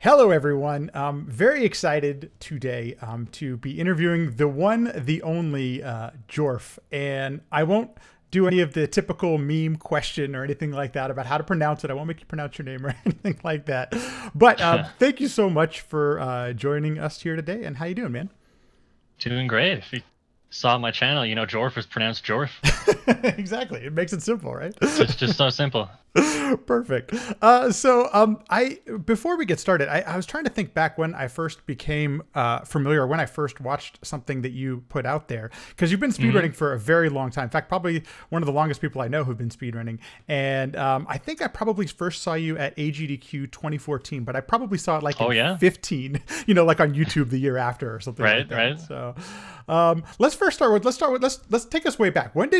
Hello, everyone. Very excited today to be interviewing the one, the only Jorf. And I won't do any of the typical meme question or anything like that about how to pronounce it. I won't make you pronounce your name or anything like that. But thank you so much for joining us here today. And how you doing, man? Doing great. If you saw my channel, you know Jorf is pronounced Jorf. Exactly. It makes it simple, right? Just so simple. Perfect. I before we get started, I was trying to think back when I first became familiar, or when I first watched something that you put out there, because you've been hmm speedrunning for a very long time. In fact, probably one of the longest people I know who've been speedrunning. And I think I probably first saw you at AGDQ 2014, but I probably saw it like Oh in yeah. 15, like on YouTube the year after or something like Right, that. right. So let's take us way back. What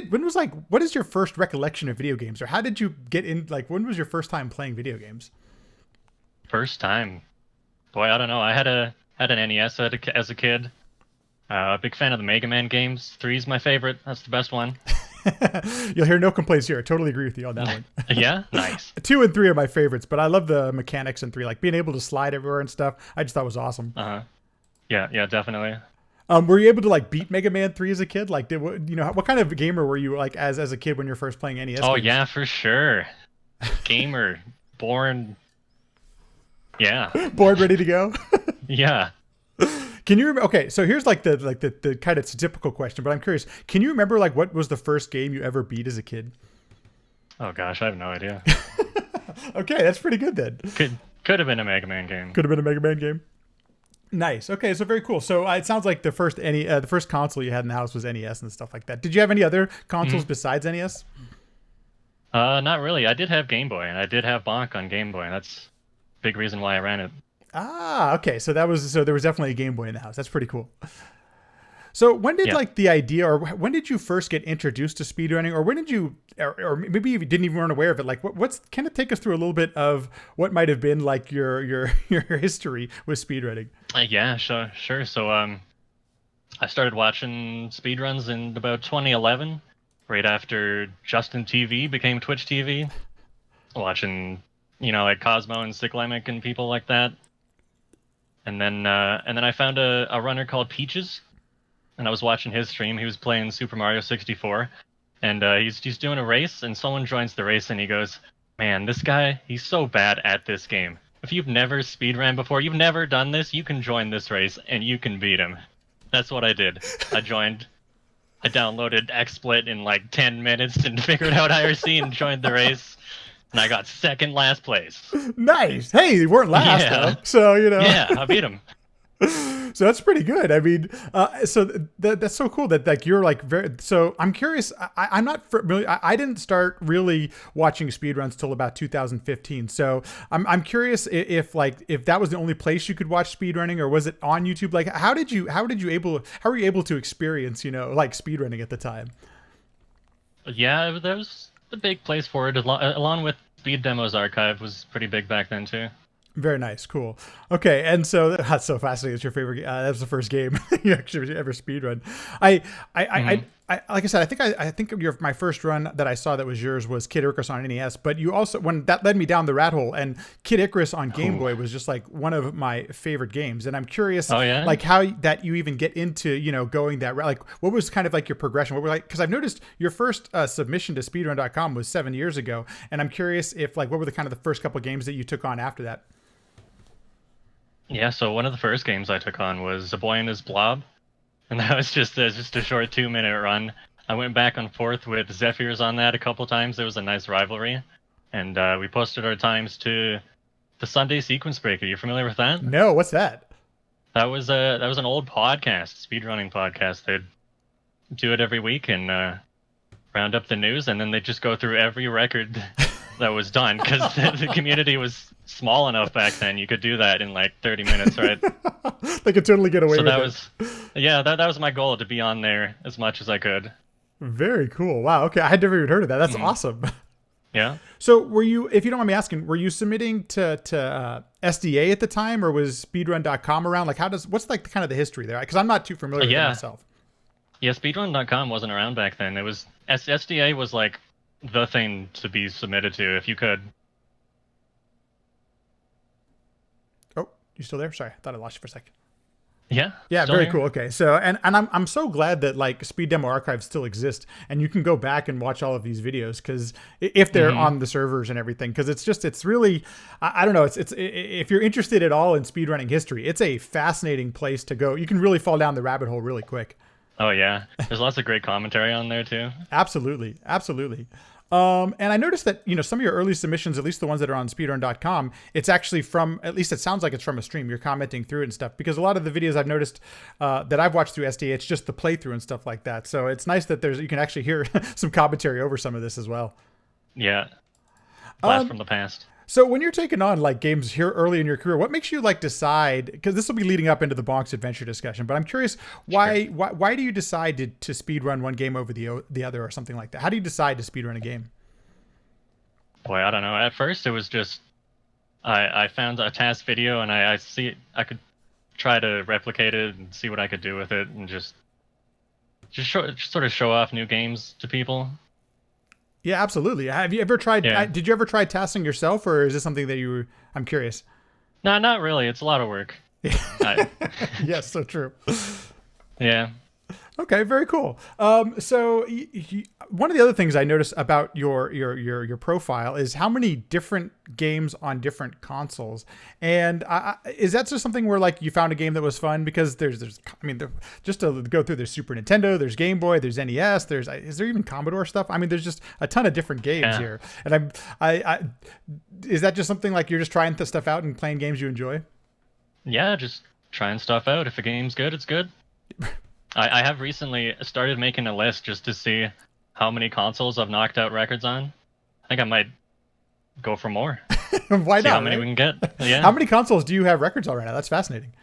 is your first recollection of video games, or how did you get in? Like, when was your first time playing video games? First time. Boy, I don't know. I had an NES as a kid. A big fan of the Mega Man games. Three's my favorite. That's the best one. You'll hear no complaints here. I totally agree with you on that one. Yeah, nice. Two and three are my favorites, but I love the mechanics in three, like being able to slide everywhere and stuff. I just thought was awesome. Uh-huh. Yeah, yeah, definitely. Were you able to like beat Mega Man 3 as a kid? Like, what kind of gamer were you like as a kid when you're first playing NES Oh games? yeah, for sure. Gamer, born. Yeah, Bored, ready to go. yeah. Can you remember? Okay, so here's like the kind of typical question, but I'm curious. Can you remember like what was the first game you ever beat as a kid? Oh gosh, I have no idea. Okay, that's pretty good then. Could have been a Mega Man game. Could have been a Mega Man game. Nice. Okay, so very cool. So it sounds like the first console you had in the house was NES and stuff like that. Did you have any other consoles Mhm. besides NES? Not really. I did have Game Boy, and I did have Bonk on Game Boy. That's a big reason why I ran it. Ah, okay. So there was definitely a Game Boy in the house. That's pretty cool. So when did Yeah. like the idea, or when did you first get introduced to speedrunning, or when did you, or maybe you didn't even weren't aware of it? Like, what's kind of take us through a little bit of what might have been like your your history with speedrunning. Yeah, sure. So, I started watching speedruns in about 2011, right after Justin TV became Twitch TV. Watching, like Cosmo and Cyclamic and people like that. And then I found a runner called Peaches, and I was watching his stream. He was playing Super Mario 64, and he's doing a race, and someone joins the race, and he goes, "Man, this guy, he's so bad at this game. If you've never speedran before, you've never done this, you can join this race, and you can beat him." That's what I did. I joined. I downloaded XSplit in like 10 minutes and figured out IRC and joined the race, and I got second last place. Nice. Hey, you weren't last though, Yeah, so yeah, I beat him. so that's pretty good. I mean, that's so cool that like you're like very. So I'm curious. I'm not familiar. I didn't start really watching speedruns till about 2015. So I'm curious if like if that was the only place you could watch speedrunning, or was it on YouTube? Like, how were you able to experience like speedrunning at the time? Yeah, that was the big place for it, along with Speed Demos Archive was pretty big back then too. Very nice, cool. Okay, and so that's so fascinating. It's your favorite. That was the first game you actually ever speedrun. I, hmm like I said, I think my first run that I saw that was yours was Kid Icarus on NES. But you also when that led me down the rat hole, and Kid Icarus on Game Ooh. Boy was just like one of my favorite games. And I'm curious, Oh yeah. like how that you even get into going that route. Like, what was kind of like your progression? What were like because I've noticed your first submission to speedrun.com was 7 years ago, and I'm curious if like what were the kind of the first couple games that you took on after that. Yeah, so one of the first games I took on was A Boy and His Blob, and that was just a short 2 minute run. I went back and forth with Zephyrs on that a couple times. There was a nice rivalry, and we posted our times to the Sunday Sequence Breaker. You familiar with that? No, what's that? That was an old podcast, speedrunning podcast. They'd do it every week and round up the news, and then they'd just go through every record that was done because the community was small enough back then. You could do that in like 30 minutes, right? They could totally get away So with that it. was, yeah, that was my goal to be on there as much as I could. Very cool. Wow. Okay, I had never even heard of that. That's hmm awesome. Yeah. So, were you, if you don't mind me asking, were you submitting to SDA at the time, or was speedrun.com around? Like, what's like the kind of the history there? Because I'm not too familiar with it Yeah. myself. Yeah, speedrun.com wasn't around back then. It was SDA was like the thing to be submitted to if you could. Oh, You still there? Sorry, I thought I lost you for a second. Yeah, Yeah, still very here. cool. Okay, so and I'm so glad that like Speed Demo Archive still exists, and you can go back and watch all of these videos because if they're Hmm. on the servers and everything, because it's really I don't know, it's if you're interested at all in speedrunning history, it's a fascinating place to go. You can really fall down the rabbit hole really quick. Oh yeah, there's lots of great commentary on there too. Absolutely, absolutely. And I noticed that some of your early submissions, at least the ones that are on speedrun.com, it's actually from, at least it sounds like it's from a stream. You're commenting through it and stuff, because a lot of the videos I've noticed that I've watched through SDA, it's just the playthrough and stuff like that. So it's nice that you can actually hear some commentary over some of this as well. Yeah, blast Um, from the past. so when you're taking on like games here early in your career, what makes you like decide? Because this will be leading up into the Bonk's adventure discussion, but I'm curious Sure. why do you decide to speed run one game over the other or something like that? How do you decide to speed run a game? Boy, I don't know. At first, it was just I found a task video and I see I could try to replicate it and see what I could do with it and just sort of show off new games to people. Yeah, absolutely. Have you ever tried? Yeah. Did you ever try tasking yourself, or is this something that you were? I'm curious. No, not really. It's a lot of work. I, Yes, so true. yeah. Okay, very cool. So one of the other things I noticed about your profile is how many different games on different consoles, and is that just something where like you found a game that was fun? Because I mean, just to go through, there's Super Nintendo, there's Game Boy, there's NES, is there even Commodore stuff? I mean, there's just a ton of different games Yeah. here, and I is that just something like you're just trying the stuff out and playing games you enjoy? Yeah, just trying stuff out. If a game's good, it's good. I have recently started making a list just to see how many consoles I've knocked out records on. I think I might go for more. Why See how not, many right? we can get. How Yeah. many consoles do you have records on right now? That's fascinating.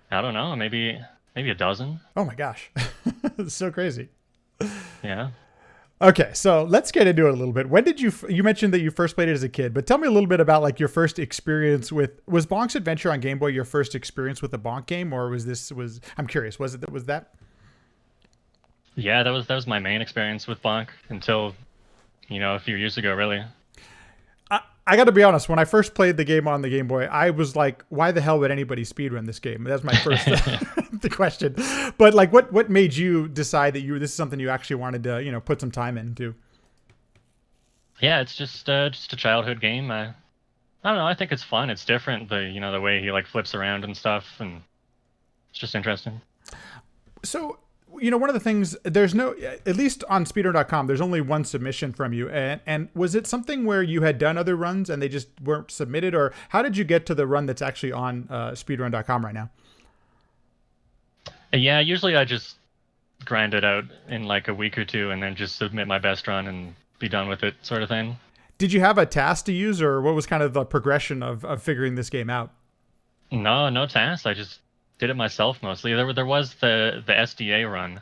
I don't know. Maybe a dozen. Oh my gosh. It's so crazy. Yeah. Okay, so let's get into it a little bit. When did you mentioned that you first played it as a kid, but tell me a little bit about like your first experience with, was Bonk's Adventure on Game Boy your first experience with a Bonk game, or was I'm curious, was that? Yeah, that was my main experience with Bonk until, a few years ago, really. I got to be honest. When I first played the game on the Game Boy, I was like, "Why the hell would anybody speedrun this game?" That's my first the question. But like, what made you decide that this is something you actually wanted to put some time into? Yeah, it's just a childhood game. I don't know. I think it's fun. It's different. The way he like flips around and stuff, and it's just interesting. So, one of the things, there's no, at least on speedrun.com, there's only one submission from you. And was it something where you had done other runs and they just weren't submitted? Or how did you get to the run that's actually on speedrun.com right now? Yeah, usually I just grind it out in like a week or two, and then just submit my best run and be done with it, sort of thing. Did you have a task to use, or what was kind of the progression of figuring this game out? No, no tasks. I just did it myself mostly. There was the SDA run.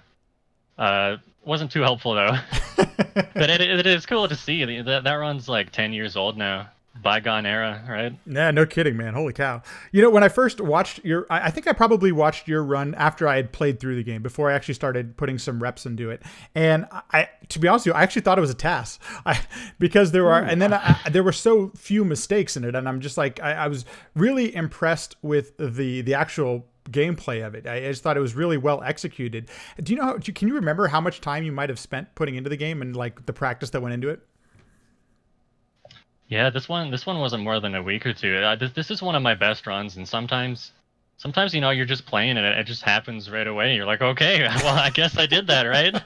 Wasn't too helpful though. But it is cool to see. That run's like 10 years old now. Bygone era, right? Nah, no kidding, man. Holy cow. When I first watched I think I probably watched your run after I had played through the game, before I actually started putting some reps into it. And to be honest with you, I actually thought it was a task. Because there were, and then there were so few mistakes in it. And I'm just like, I was really impressed with the actual gameplay of it. I just thought it was really well executed. Do you know can you remember how much time you might have spent putting into the game and like the practice that went into it? Yeah, this one wasn't more than a week or two. This is one of my best runs, and sometimes you're just playing and it just happens right away. You're like, okay, well, I guess I did that, right?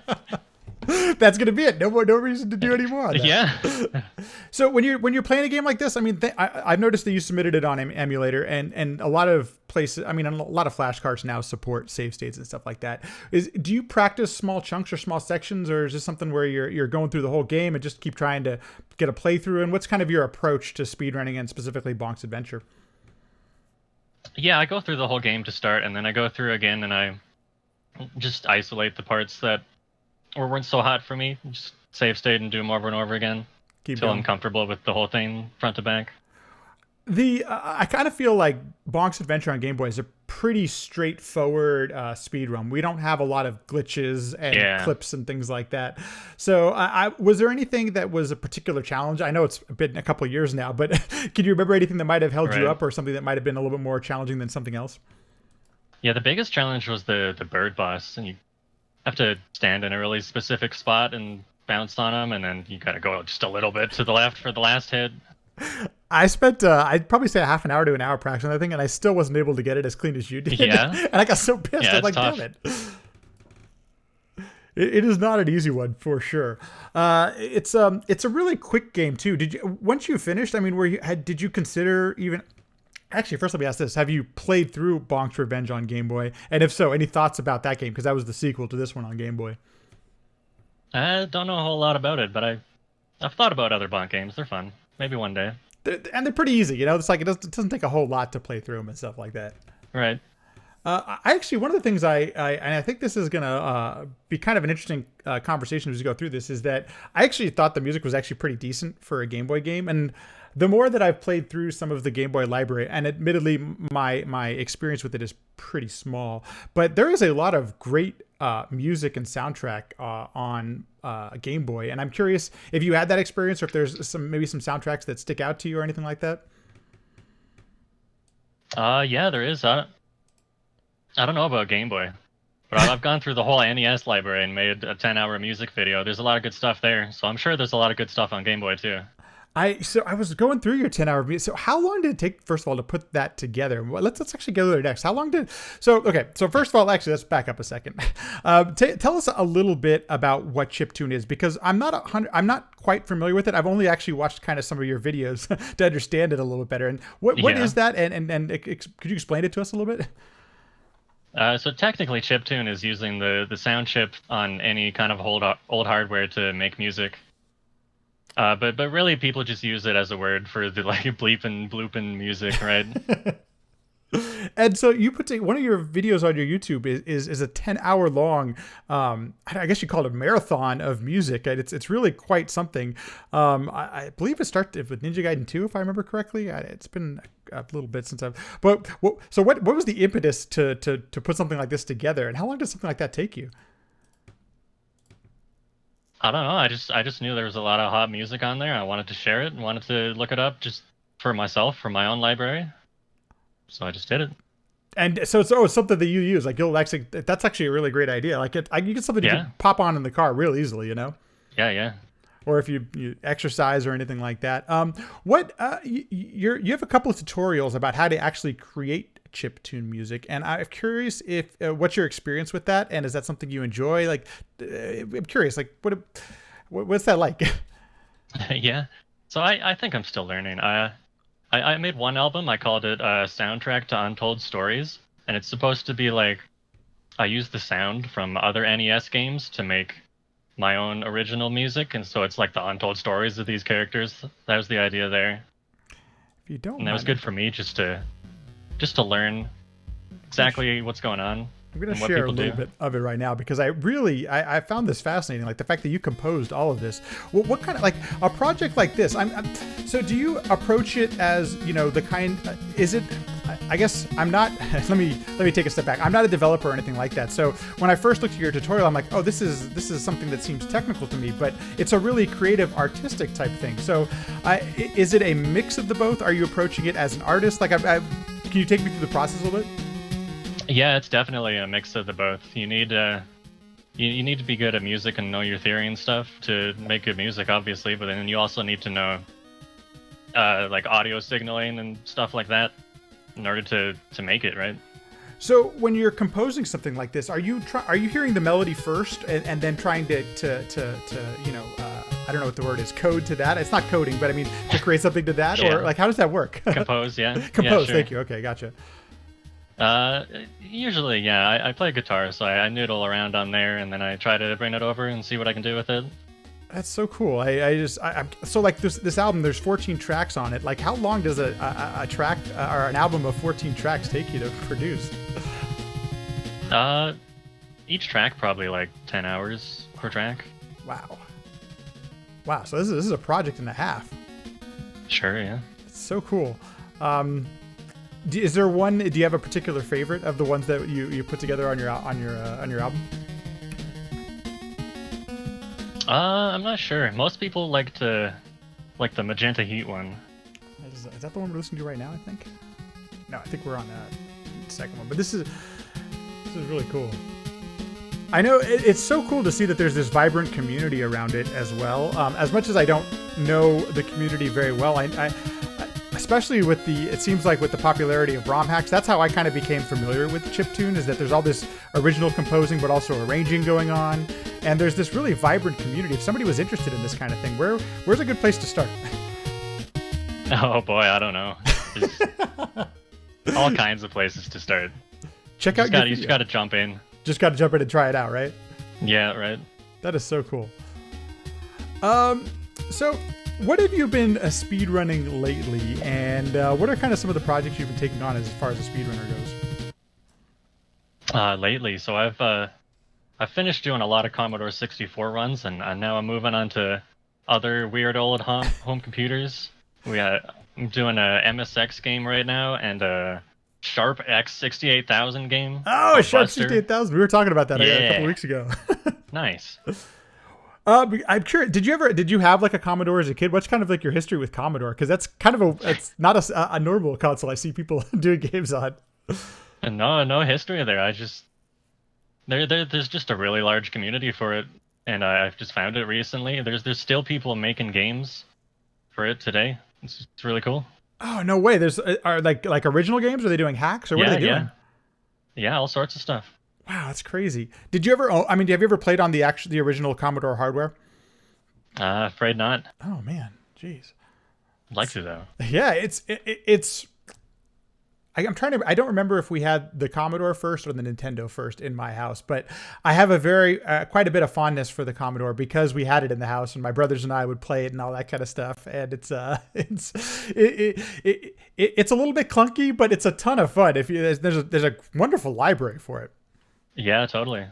That's gonna be it. No reason to do any more on that. Yeah. So when you're playing a game like this, I mean, I've noticed that you submitted it on emulator, and a lot of places, I mean, a lot of flashcards now support save states and stuff like that. Do you practice small chunks or small sections, or is this something where you're going through the whole game and just keep trying to get a playthrough? And what's kind of your approach to speedrunning and specifically Bonk's Adventure? Yeah, I go through the whole game to start, and then I go through again, and I just isolate the parts that weren't so hot for me. Just save state and do them over and over again Keep till I'm going. comfortable with the whole thing front to back. The I kind of feel like Bonk's Adventure on Game Boy is a pretty straightforward speed run. We don't have a lot of glitches and Yeah, clips and things like that. So, was there anything that was a particular challenge? I know it's been a couple of years now, but can you remember anything that might have held you right. up, or something that might have been a little bit more challenging than something else? Yeah, the biggest challenge was the bird boss, and you have to stand in a really specific spot and bounce on him, and then you gotta go just a little bit to the left for the last hit. I spent, I'd probably say a half an hour to an hour practicing that thing, and I still wasn't able to get it as clean as you did. Yeah, And I got so pissed. I yeah, was it's like, damn tough. it. It is not an easy one for sure. It's a really quick game too. Did you once you finished? I mean, did you consider even? Actually, first let me ask this: have you played through Bonk's Revenge on Game Boy? And if so, any thoughts about that game? Because that was the sequel to this one on Game Boy. I don't know a whole lot about it, but I've thought about other Bonk games. They're fun. Maybe one day. And they're pretty easy. You know, it's like it doesn't take a whole lot to play through them and stuff like that. Right. I actually, one of the things and I think this is gonna be kind of an interesting conversation as we go through this, is that I actually thought the music was actually pretty decent for a Game Boy game. And the more that I've played through some of the Game Boy library, and admittedly my experience with it is pretty small, but there is a lot of great music and soundtrack on Game Boy. And I'm curious if you had that experience, or if there's maybe some soundtracks that stick out to you or anything like that. Yeah, there is. I don't know about Game Boy, but I've gone through the whole NES library and made a 10-hour music video. There's a lot of good stuff there, so I'm sure there's a lot of good stuff on Game Boy too. I was going through your 10-hour video. So how long did it take, first of all, to put that together? Well, let's actually go there next. How long did so first of all, actually, let's back up a second. Tell us a little bit about what chiptune is, because I'm not quite familiar with it. I've only actually watched kind of some of your videos to understand it a little bit better. And what Yeah. is that? And could you explain it to us a little bit? So technically, chiptune is using the sound chip on any kind of old hardware to make music. But really, people just use it as a word for the like bleeping blooping music, right? And so you one of your videos on your YouTube is a 10-hour long, I guess you call it a marathon of music, and it's really quite something. I believe it started with Ninja Gaiden 2, if I remember correctly. It's been a little bit since so what was the impetus to put something like this together, and how long does something like that take you? I don't know. I just knew there was a lot of hot music on there. I wanted to share it and wanted to look it up just for myself, for my own library. So I just did it. And so it's something that you use, like you'll actually, that's actually a really great idea. Like you get something you Yeah, can pop on in the car real easily, you know? yeah, yeah. Or if you exercise or anything like that. What you have a couple of tutorials about how to actually create chiptune music, and I'm curious if what's your experience with that, and is that something you enjoy? Like, I'm curious, like what's that like? Yeah. So I think I'm still learning. I made one album. I called it Soundtrack to Untold Stories, and it's supposed to be like I use the sound from other NES games to make my own original music, and so it's like the untold stories of these characters. That was the idea there, If you don't and that was mind me, good for me just to learn exactly what's going on I'm going to and what share a people little do. bit of it right now, because I found this fascinating. Like the fact that you composed all of this. What kind of, like a project like this? So do you approach it as, the kind? Is it? I guess I'm not. let me take a step back. I'm not a developer or anything like that. So when I first looked at your tutorial, I'm like, oh, this is something that seems technical to me, but it's a really creative, artistic type thing. So is it a mix of the both? Are you approaching it as an artist? Like, can you take me through the process a little bit? Yeah, it's definitely a mix of the both. You need to be good at music and know your theory and stuff to make good music, obviously. But then you also need to know like audio signaling and stuff like that in order to make it right. So when you're composing something like this, are you hearing the melody first, and then trying to I don't know what the word is, code to that? It's not coding, but I mean to create something to that, Yeah. or like how does that work? Compose, yeah. Yeah, Compose. sure. Thank you. Okay, gotcha. Usually, yeah. I play guitar, so I noodle around on there, and then I try to bring it over and see what I can do with it. That's so cool. I'm so like this album. There's 14 tracks on it. Like, how long does a track or an album of 14 tracks take you to produce? Uh, each track probably like 10 hours per track. Wow. Wow. So this is a project and a half. Sure, yeah. It's so cool. Is there one? Do you have a particular favorite of the ones that you put together on your album? I'm not sure. Most people like the Magenta Heat one. Is that the one we're listening to right now? I think. No, I think we're on that second one. But this is really cool. I know it's so cool to see that there's this vibrant community around it as well. As much as I don't know the community very well, I especially with it seems like with the popularity of ROM hacks, that's how I kind of became familiar with chiptune, is that there's all this original composing, but also arranging going on. And there's this really vibrant community. If somebody was interested in this kind of thing, where's a good place to start? Oh boy, I don't know. There's all kinds of places to start. You just got to jump in. Just got to jump in and try it out, right? Yeah, right. That is so cool. So what have you been speedrunning lately, and what are kind of some of the projects you've been taking on as far as a speedrunner goes? Lately, so I've finished doing a lot of Commodore 64 runs, and now I'm moving on to other weird old home computers. I'm doing a MSX game right now and a Sharp X68000 game. Oh, Sharp 68000. We were talking about that a couple weeks ago. Nice. I'm curious. Did you have like a Commodore as a kid? What's kind of like your history with Commodore? Because that's kind of it's not a normal console I see people doing games on. No history there. There's just a really large community for it, and I've just found it recently. There's still people making games for it today. It's really cool. Oh, no way. There's are like original games? Are they doing hacks, or what are they doing? Yeah, all sorts of stuff. Wow, that's crazy. Did you ever? Have you ever played on the original Commodore hardware? Afraid not. Oh man, jeez. I'd like to though. Yeah, it's. I'm trying to. I don't remember if we had the Commodore first or the Nintendo first in my house, but I have a quite a bit of fondness for the Commodore because we had it in the house, and my brothers and I would play it and all that kind of stuff. And it's a little bit clunky, but it's a ton of fun. There's a wonderful library for it. Yeah, totally.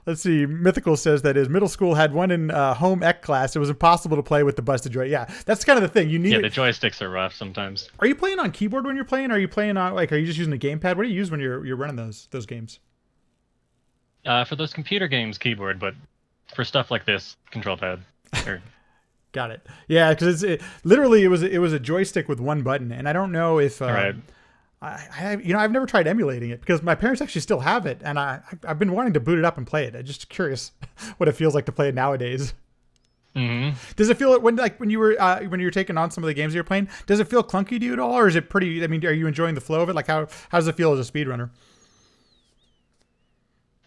Let's see. Mythical says that his middle school had one in home ec class. It was impossible to play with the busted joy. Yeah, that's kind of the thing. You need. Yeah, the joysticks are rough sometimes. Are you playing on keyboard when you're playing? Are you playing on are you just using a gamepad? What do you use when you're running those games? For those computer games, keyboard, but for stuff like this, control pad. Got it. Yeah, because literally it was a joystick with one button, and I don't know if. Right. I've never tried emulating it because my parents actually still have it, and I've been wanting to boot it up and play it. I'm just curious what it feels like to play it nowadays. Mm-hmm. Does it feel when you were taking on some of the games you're playing? Does it feel clunky to you at all, or is it pretty? I mean, are you enjoying the flow of it? Like how does it feel as a speedrunner?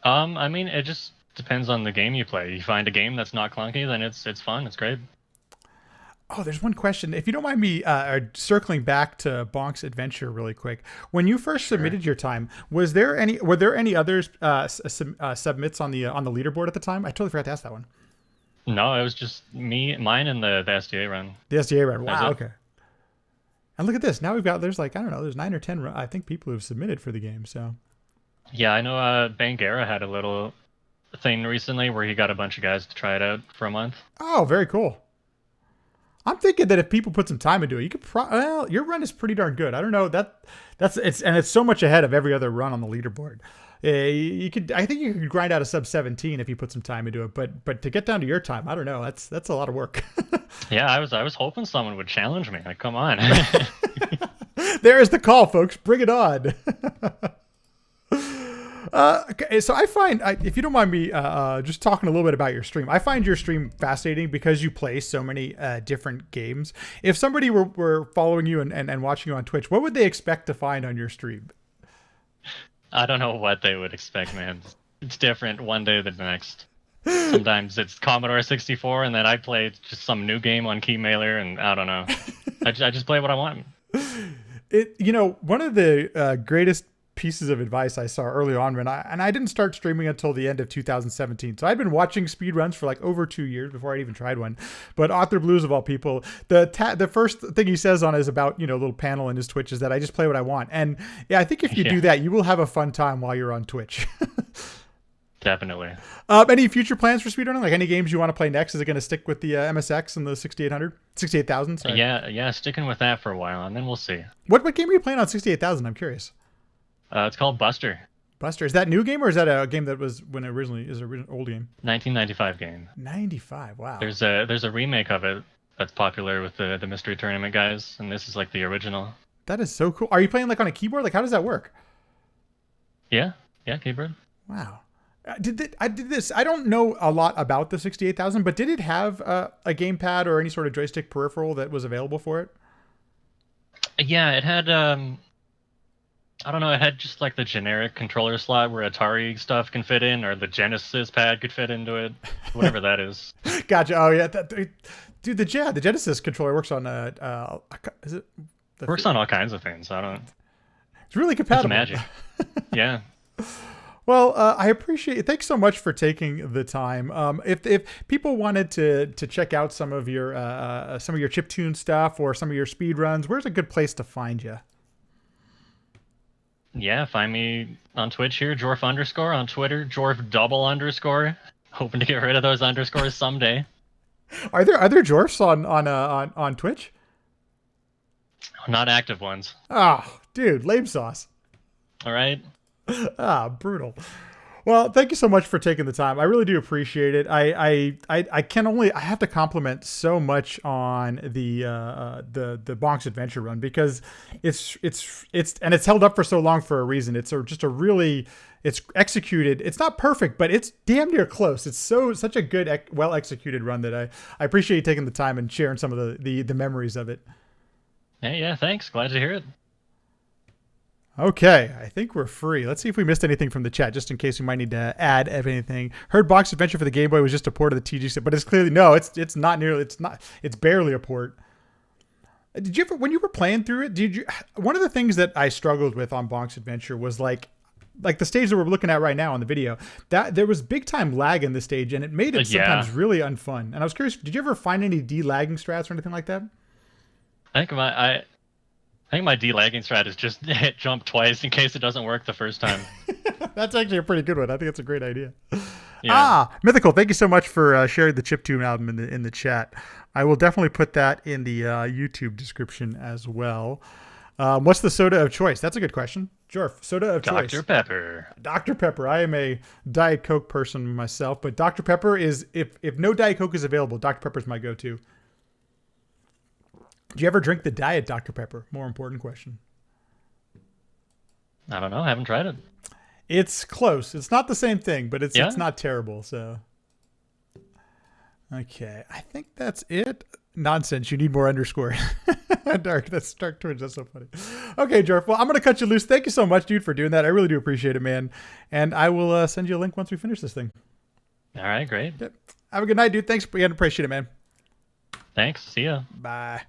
I mean, it just depends on the game you play. You find a game that's not clunky, then it's fun. It's great. Oh, there's one question. If you don't mind me circling back to Bonk's adventure really quick. When you first submitted your time, were there any others submits on the leaderboard at the time? I totally forgot to ask that one. No, it was just mine and the SDA run. The SDA run. Wow, okay. And look at this. Now there's 9 or 10 I think people who've submitted for the game, so. Yeah, I know Bangera had a little thing recently where he got a bunch of guys to try it out for a month. Oh, very cool. I'm thinking that if people put some time into it, you could your run is pretty darn good. I don't know it's so much ahead of every other run on the leaderboard. I think you could grind out a sub 17 if you put some time into it, but to get down to your time, I don't know. That's a lot of work. Yeah, I was hoping someone would challenge me. Like, come on. There is the call, folks. Bring it on. Okay, so I find, if you don't mind me just talking a little bit about your stream, I find your stream fascinating because you play so many different games. If somebody were following you and watching you on Twitch, what would they expect to find on your stream? I don't know what they would expect, man. It's different one day than the next. Sometimes it's Commodore 64, and then I play just some new game on Keymailer, and I don't know. I just play what I want. One of the greatest pieces of advice I saw early on and I didn't start streaming until the end of 2017. So I'd been watching speedruns for like over 2 years before I'd even tried one. But Author Blues of all people, the first thing he says on is about, a little panel in his Twitch is that I just play what I want. And yeah, I think if you do that, you will have a fun time while you're on Twitch. Definitely. Any future plans for speedrunning? Like any games you want to play next? Is it going to stick with the MSX and the 6800, 68,000? Sorry. Yeah, sticking with that for a while, and then we'll see. What game are you playing on 68,000? I'm curious. It's called Buster, Buster, is that new game or is that a game that was when it originally is an old game? 1995 game. 95. Wow. There's a remake of it that's popular with the mystery tournament guys, and this is like the original. That is so cool. Are you playing like on a keyboard? Like how does that work? Yeah, keyboard. Wow. I did this. I don't know a lot about the 68,000, but did it have a gamepad or any sort of joystick peripheral that was available for it? Yeah, it had I don't know, it had just like the generic controller slot where Atari stuff can fit in, or the Genesis pad could fit into it, whatever that is. Gotcha. Oh yeah, dude, the Genesis controller works on is it? Works on all kinds of things. I don't. It's really It's compatible. magic. Yeah. Well, I appreciate it. Thanks so much for taking the time. If people wanted to check out some of your chiptune stuff or some of your speed runs, where's a good place to find you? Yeah, find me on Twitch here, Jorf underscore. On Twitter, Jorf double underscore. Hoping to get rid of those underscores someday. Are there other Jorfs on Twitch? Not active ones. Oh, dude, lame sauce. All right. Brutal. Well, thank you so much for taking the time. I really do appreciate it. I have to compliment so much on the Bonk's Adventure run because it's held up for so long for a reason. It's it's executed. It's not perfect, but it's damn near close. It's such a good, well executed run that I appreciate you taking the time and sharing some of the memories of it. Hey, yeah, thanks. Glad to hear it. Okay, I think we're free. Let's see if we missed anything from the chat, just in case we might need to add anything. Heard Bonk's Adventure for the Game Boy was just a port of the TG, but it's clearly no, it's not nearly, it's barely a port. Did you ever, when you were playing through it, one of the things that I struggled with on Bonk's Adventure was like the stage that we're looking at right now on the video, that there was big time lag in the stage, and it made it sometimes really unfun. And I was curious, did you ever find any de-lagging strats or anything like that? I think my delagging strat is just hit jump twice in case it doesn't work the first time. That's actually a pretty good one. I think it's a great idea. Yeah. Mythical, thank you so much for sharing the Chiptune album in the chat. I will definitely put that in the YouTube description as well. What's the soda of choice? That's a good question. Jorf, soda of choice. Dr. Pepper. Dr. Pepper. I am a Diet Coke person myself, but Dr. Pepper is, if no Diet Coke is available, Dr. Pepper is my go-to. Do you ever drink the diet Dr. Pepper? More important question. I don't know. I haven't tried it. It's close. It's not the same thing, but it's not terrible. So, okay, I think that's it. Nonsense. You need more underscore. That's Dark Twitch. That's so funny. Okay, Jorf. Well, I'm gonna cut you loose. Thank you so much, dude, for doing that. I really do appreciate it, man. And I will send you a link once we finish this thing. All right, great. Yep. Have a good night, dude. Thanks. We appreciate it, man. Thanks. See ya. Bye.